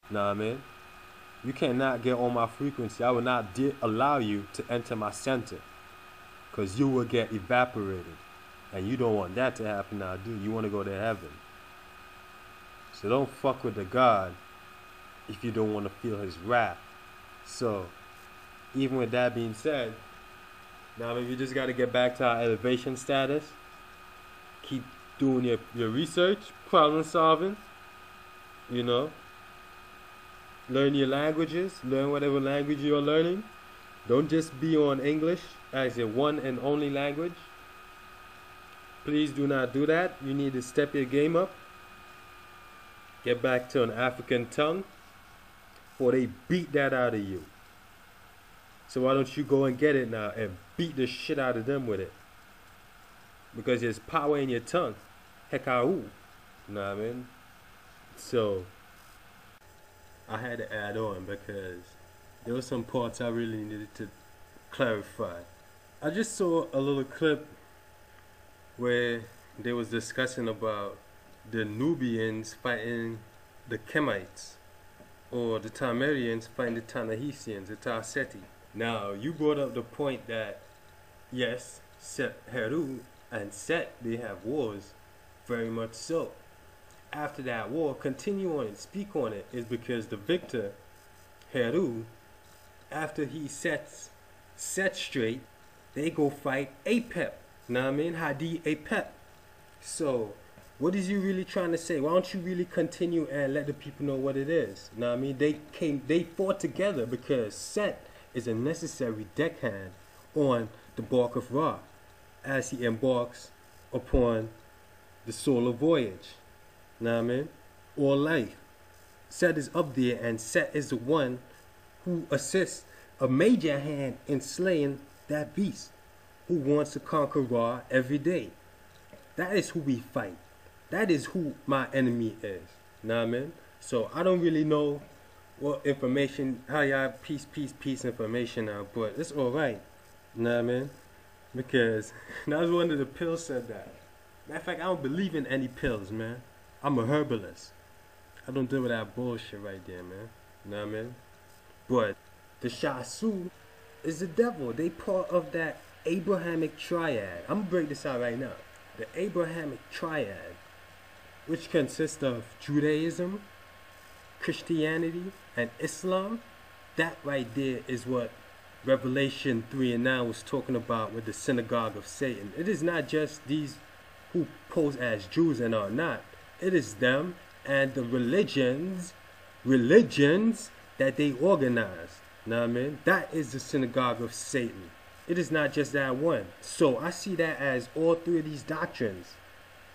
Know what I mean? You cannot get on my frequency. I will not allow you to enter my center. Because you will get evaporated. And you don't want that to happen now, do you? You want to go to heaven. So don't fuck with the God if you don't want to feel his wrath. So, even with that being said, now maybe you just got to get back to our elevation status. Keep doing your research, problem solving, you know. Learn your languages, learn whatever language you're learning. Don't just be on English as your one and only language. Please do not do that. You need to step your game up. Get back to an African tongue, or they beat that out of you. So why don't you go and get it now and beat the shit out of them with it? Because there's power in your tongue. Hekau. You know what I mean? So I had to add on because there were some parts I really needed to clarify. I just saw a little clip where they was discussing about the Nubians fighting the Kemites, or the Tamarians fighting the Tanahisians, the Tarseti. Now, you brought up the point that, yes, Set Heru and Set, they have wars, very much so. After that war, continue on and speak on it, is because the victor, Heru, after he sets Set straight, they go fight Apep. Know what I mean? Hadi Apep. So, what is you really trying to say? Why don't you really continue and let the people know what it is? Know what I mean? They fought together because Set is a necessary deckhand on the bark of Ra as he embarks upon the solar voyage. Know what I mean? Or life. Set is up there, and Set is the one who assists a major hand in slaying that beast who wants to conquer Ra every day. That is who we fight. That is who my enemy is. Know what I mean? So I don't really know what information, how y'all piece information out, but it's alright. Know what I mean? Because that was one of the pills said that. Matter of fact, I don't believe in any pills, man. I'm a herbalist. I don't deal with that bullshit right there, man. Know what I mean? But the Shasu is the devil. They part of that Abrahamic triad. I'm gonna break this out right now. The Abrahamic triad, which consists of Judaism, Christianity, and Islam. That right there is what Revelation 3 and 9 was talking about with the synagogue of Satan. It is not just these who pose as Jews and are not. It is them and the religions that they organize. Know what I mean? That is the synagogue of Satan. It is not just that one. So I see that as all three of these doctrines.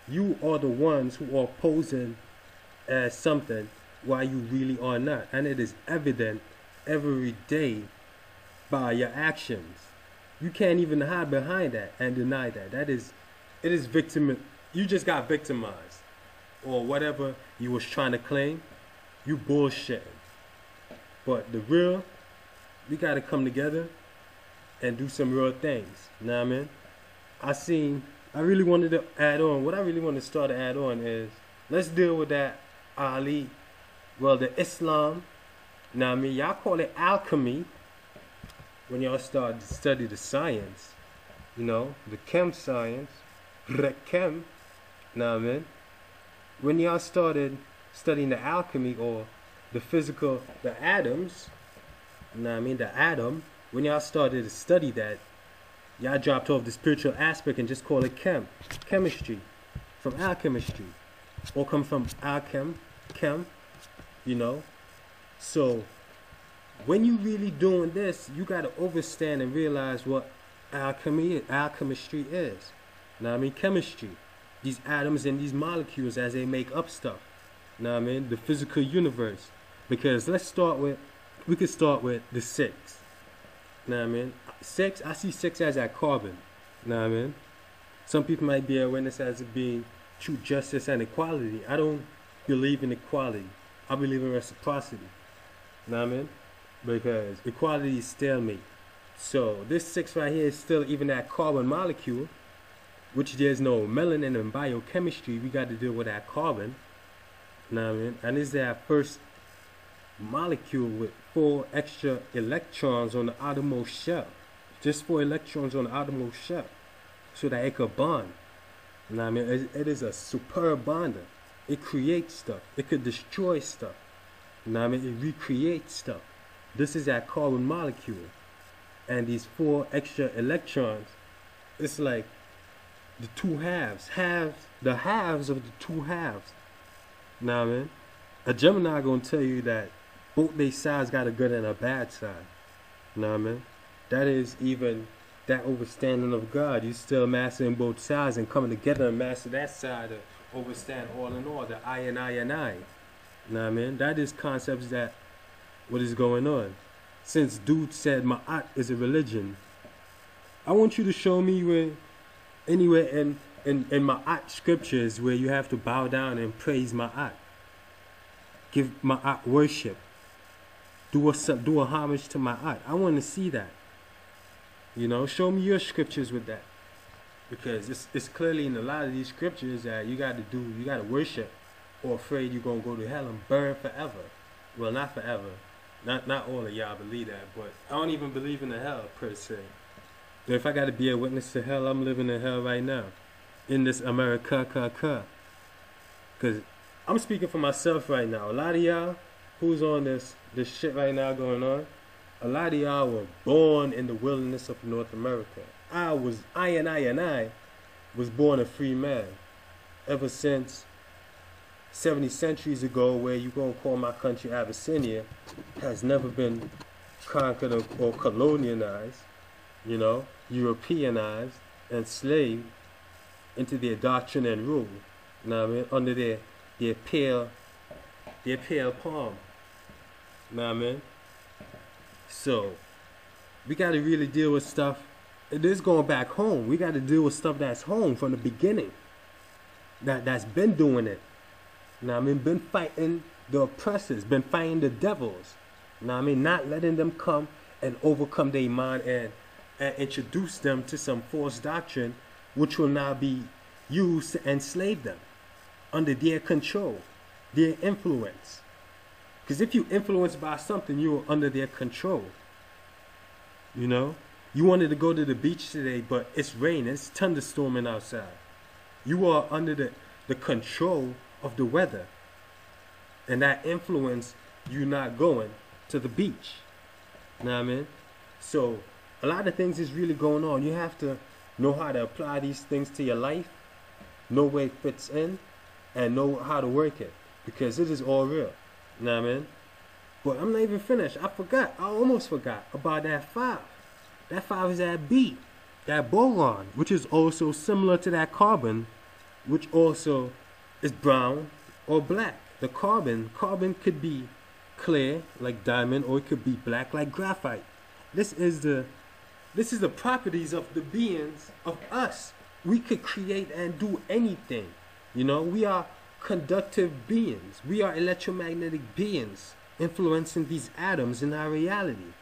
You are the ones who are posing as something while you really are not. And it is evident every day by your actions. You can't even hide behind that and deny that. It is victim. You just got victimized. Or whatever you was trying to claim. You bullshitting. But the real, we got to come together and do some real things. You know what I mean? I really wanted to add on. What I really want to start to add on is, let's deal with that Ali. Well, the Islam. You know what I mean? Y'all call it alchemy when y'all start to study the science. You know, the chem science. Chem. You know what I mean? When y'all started studying the alchemy or the physical, the atoms. You know what I mean? The atom. When y'all started to study that, y'all dropped off the spiritual aspect and just call it chemistry, from alchemistry, or come from chem, you know. So when you really doing this, you gotta understand and realize what alchemistry is. You know what I mean? Chemistry, these atoms and these molecules as they make up stuff. You know what I mean? The physical universe. Because we could start with the 6. You know what I mean? 6, I see 6 as that carbon. You know what I mean? Some people might be aware this as it being true justice and equality. I don't believe in equality. I believe in reciprocity. You know what I mean? Because equality is stalemate. So this 6 right here is still even that carbon molecule, which there's no melanin in biochemistry. We got to deal with that carbon. You know what I mean? And this is that first molecule with 4 extra electrons on the outermost shell. Just 4 electrons on the outermost shell, so that it could bond. You know what I mean? It is a superb bonder. It creates stuff. It could destroy stuff. You know what I mean? It recreates stuff. This is that carbon molecule. And these 4 extra electrons, it's like the 2 halves. The halves of the 2 halves. You know what I mean? A Gemini gonna tell you that both their sides got a good and a bad side. You know what I mean? That is even that understanding of God. You still mastering both sides and coming together and master that side to overstand all in all, the I and I and I. You know what I mean? That is concepts that what is going on. Since dude said Ma'at is a religion, I want you to show me where anywhere in Ma'at scriptures where you have to bow down and praise Ma'at. Give Ma'at worship. Do a homage to Ma'at. I want to see that. You know, show me your scriptures with that. Because it's clearly in a lot of these scriptures that you got to worship, or afraid you're going to go to hell and burn forever. Well, not forever. Not all of y'all believe that, but I don't even believe in the hell per se. But if I got to be a witness to hell, I'm living in hell right now. In this AmerikkkA. Because I'm speaking for myself right now. A lot of y'all who's on this shit right now going on, a lot of y'all were born in the wilderness of North America. I was born a free man. Ever since 70 centuries ago, where you gonna call my country Abyssinia, has never been conquered or colonialized, you know, Europeanized, enslaved into their doctrine and rule. You know what I mean? Under their pale palm. You know what I mean? So we gotta really deal with stuff. It is going back home. We gotta deal with stuff that's home from the beginning. That's been doing it. You know what I mean? Been fighting the oppressors, been fighting the devils. You know what I mean? Not letting them come and overcome their mind and introduce them to some false doctrine which will now be used to enslave them under their control, their influence. Because if you're influenced by something, you're under their control. You know? You wanted to go to the beach today, but it's raining, it's thunderstorming outside. You are under the control of the weather, and that influence you not going to the beach. You know what I mean? So a lot of things is really going on. You have to know how to apply these things to your life, know where it fits in, and know how to work it, because it is all real. You know what I mean? But I'm not even finished. I almost forgot about that 5. That 5 is that B, that boron, which is also similar to that carbon, which also is brown or black. The carbon could be clear like diamond, or it could be black like graphite. This is the properties of the beings of us. We could create and do anything. You know, we are conductive beings. We are electromagnetic beings influencing these atoms in our reality.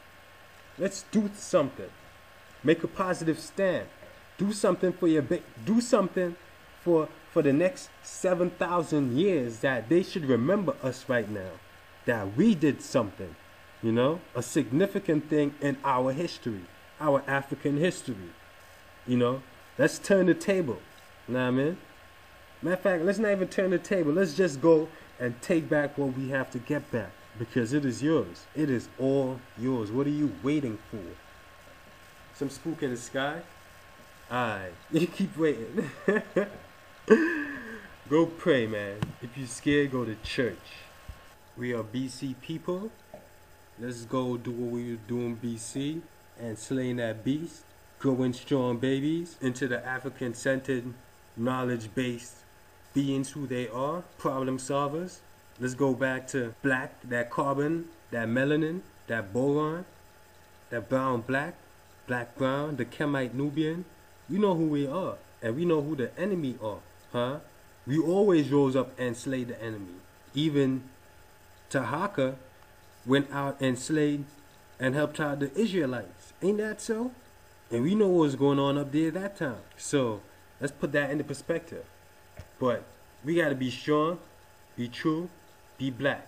Let's do something. Make a positive stand. Do something for do something for the next 7,000 years, that they should remember us right now. That we did something, you know, a significant thing in our history, our African history. You know, let's turn the table. You know what I mean? Matter of fact, let's not even turn the table. Let's just go and take back what we have to get back, because it is yours. It is all yours. What are you waiting for? Some spook in the sky? Alright, you keep waiting. Go pray, man. If you're scared, go to church. We are BC people. Let's go do what we were doing BC and slaying that beast. Growing strong babies into the African-centered, knowledge-based beings who they are, problem solvers. Let's go back to black, that carbon, that melanin, that boron, that brown black, black brown, the Kemite Nubian. We know who we are, and we know who the enemy are, huh? We always rose up and slayed the enemy. Even Tahaka went out and slayed and helped out the Israelites. Ain't that so? And we know what was going on up there that time. So let's put that into perspective. But we got to be strong, be true, be black.